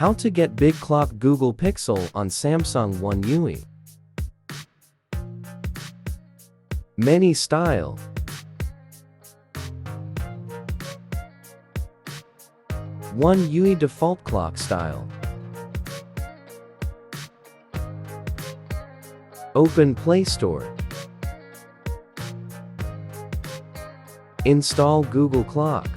How to get big clock Google Pixel on Samsung One UI. Many style. One UI default clock style. Open Play Store. Install Google Clock.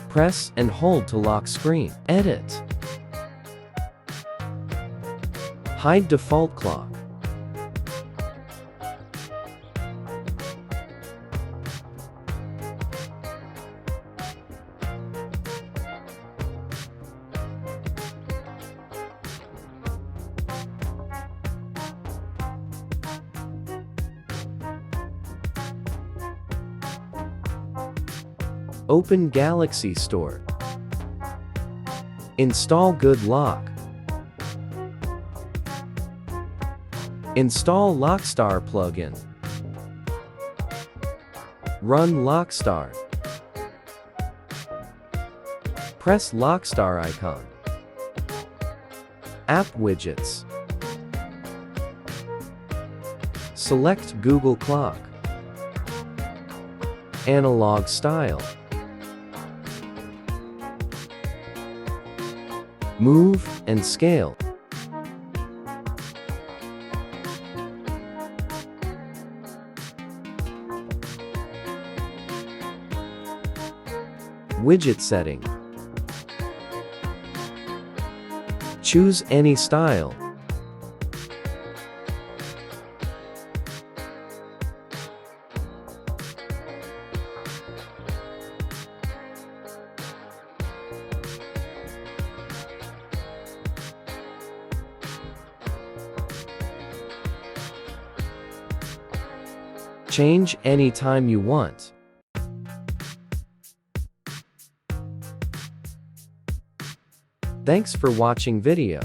Press and hold to lock screen. Edit. Hide default clock. Open Galaxy Store. Install Good Lock. Install Lockstar plugin. Run Lockstar. Press Lockstar icon. App widgets. Select Google Clock. Analog style. Move and scale. Widget setting. Choose any style. Change anytime you want. Thanks for watching video.